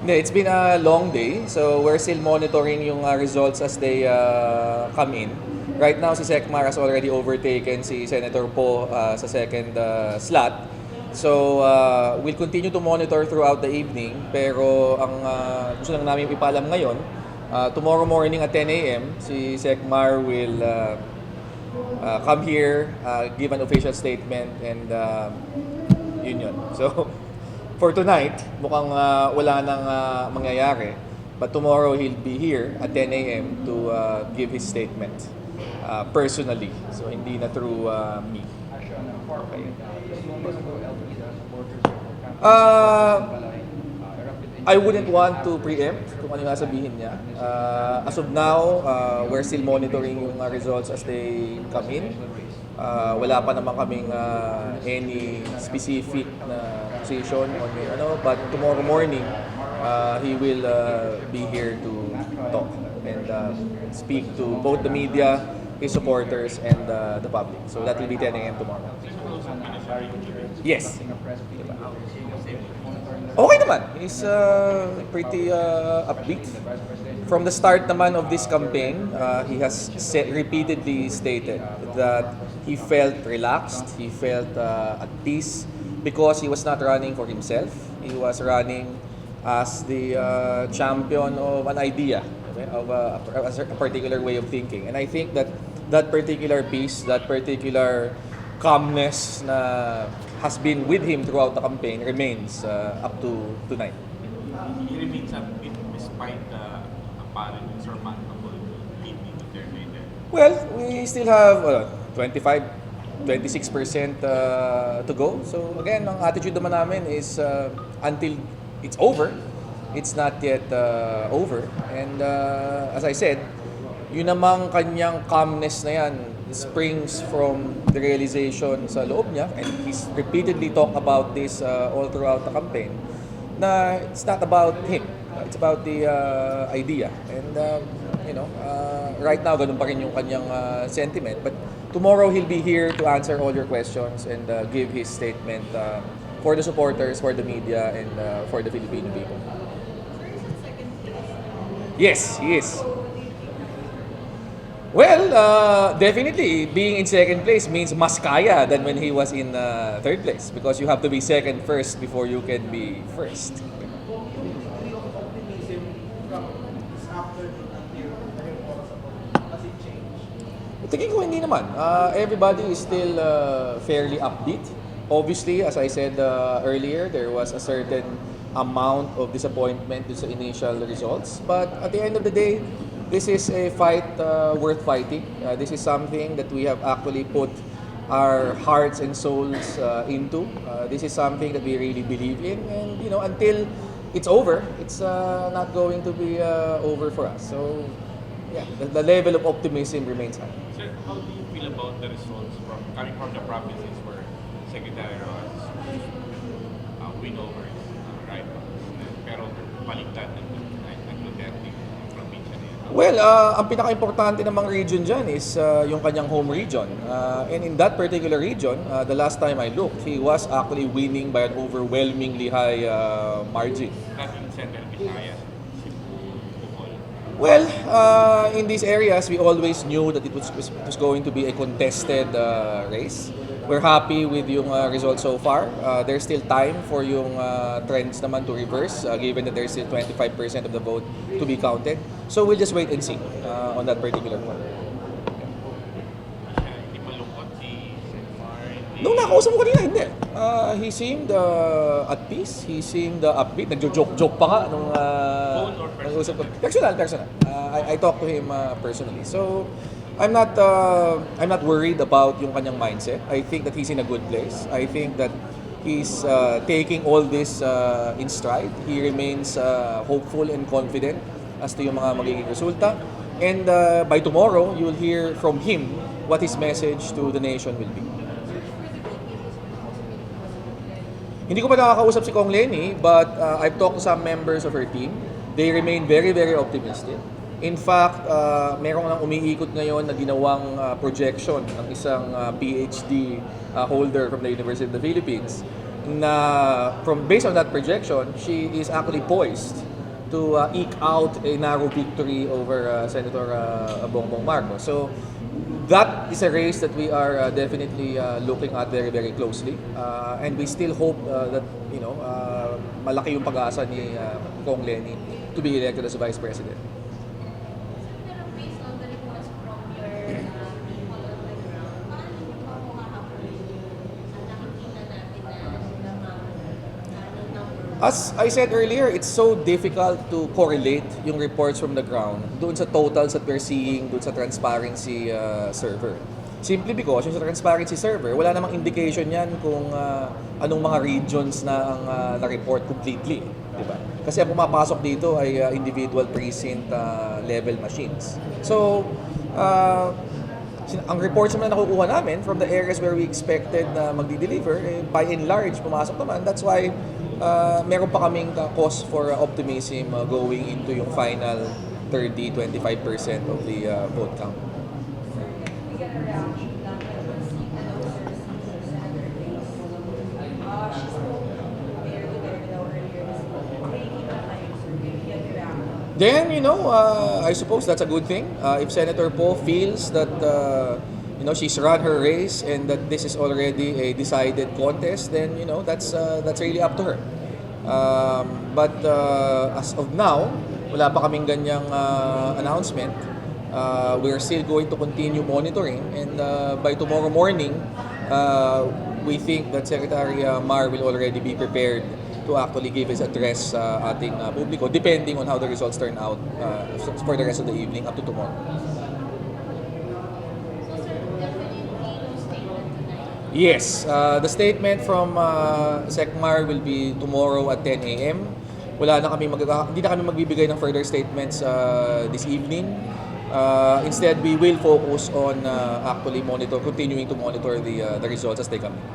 It's been a long day, so we're still monitoring yung results as they come in. Right now, si Secmar has already overtaken si Senator Po sa second slot. So, we'll continue to monitor throughout the evening. Pero ang gusto lang namin ipalam ngayon, tomorrow morning at 10 a.m., si Secmar will come here, give an official statement, and yun. So, for tonight, mukhang wala nang mangyayari. But tomorrow, he'll be here at 10 a.m. to give his statement personally. So, hindi na through me. Okay. I wouldn't want to preempt kung ano yung sabihin niya. As of now, we're still monitoring yung results as they come in. Wala pa naman kaming any specific na position on the, but tomorrow morning, he will be here to talk and speak to both the media, his supporters, and the public. So that will be 10 a.m. tomorrow. Yes. Okay naman. He's pretty upbeat. From the start naman of this campaign, he has repeatedly stated that he felt relaxed, he felt at peace because he was not running for himself. He was running as the champion of an idea, okay, of a particular way of thinking. And I think that that particular peace, that particular calmness na has been with him throughout the campaign remains up to tonight. He remains upbeat despite the apparent insurmountable leading determined. Well, we still have 25, 26% to go. So again, ang attitude naman namin is until it's over, it's not yet over. And as I said, yun namang kanyang calmness na yan springs from the realization sa loob niya, and he's repeatedly talked about this all throughout the campaign, na it's not about him, it's about the idea. And right now ganun pa rin yung kanyang sentiment, but tomorrow he'll be here to answer all your questions and give his statement for the supporters, for the media, and for the Filipino people. Yes, he is. Well, definitely, being in second place means mas kaya than when he was in third place, because you have to be second first before you can be first. Tingin ko hindi naman. Everybody is still fairly upbeat. Obviously, as I said earlier, there was a certain amount of disappointment dun sa initial results. But at the end of the day, this is a fight worth fighting. This is something that we have actually put our hearts and souls into. This is something that we really believe in, and until it's over, it's not going to be over for us. So, yeah, the level of optimism remains high. Sir, how do you feel about the results coming from the provinces where Secretary Ross win over rivals, pero baliktad ng Duterte yung probinsya niya? Well, ang pinaka-importante namang region dyan is yung kanyang home region. And in that particular region, the last time I looked, he was actually winning by an overwhelmingly high margin. Not in Central Visayas, Cebu, Bohol. Well, in these areas, we always knew that it was going to be a contested race. We're happy with yung results so far. There's still time for yung trends naman to reverse, given that there's still 25% of the vote to be counted. So we'll just wait and see on that particular point. Hindi malungkot si Secmar. Nung nakausap mo kanina, hindi. He seemed at peace. He seemed upbeat. Nagjo-joke pa nga nung Phone or nag-usap ko. Personal. I talked to him personally. So, I'm not worried about yung kanyang mindset. I think that he's in a good place. I think that he's taking all this in stride. He remains hopeful and confident as to yung mga magiging resulta. And by tomorrow, you'll hear from him what his message to the nation will be. Hindi ko pa nakakausap si Kong Lenny, but I've talked to some members of her team. They remain very, very optimistic. In fact, meron nang umiikot ngayon na ginawang projection ng isang PhD holder from the University of the Philippines na based on that projection, she is actually poised to eke out a narrow victory over Senator Bongbong Marcos. So that is a race that we are definitely looking at very very closely, and we still hope that malaki yung pag-asa ni Kong Lenny to be elected as Vice President. Pero based on the reports from your people on the ground, paano niyo pa makakapag nakikita natin na number? As I said earlier, it's so difficult to correlate yung reports from the ground doon sa totals that we're seeing doon sa transparency server. Simply because yung sa transparency server, wala namang indication yan kung anong mga regions na ang na-report completely. Diba? Kasi ang pumapasok dito ay individual precinct level machines. So, ang reports naman na nakukuha namin from the areas where we expected na magdi-deliver, by and large, pumasok naman. That's why meron pa kaming cause for optimism going into yung final 30-25% of the vote count. We get a reaction lang when si Senator Grace. She spoke to Mayor Duterte daw earlier this month. Makikita tayo, sir. We get a reaction. Then, I suppose that's a good thing. If Senator Po feels that, she's run her race and that this is already a decided contest, then, that's really up to her. But as of now, wala pa kaming ganyang announcement. We're still going to continue monitoring, and by tomorrow morning, we think that Secretary Mar will already be prepared to actually give his address sa ating publiko, depending on how the results turn out for the rest of the evening up to tomorrow. So sir, definitely no statement tonight. Yes, the statement from SecMar will be tomorrow at 10 a.m. Hindi na kami magbibigay ng further statements this evening. Instead, we will focus on actually continuing to monitor the results as they come in.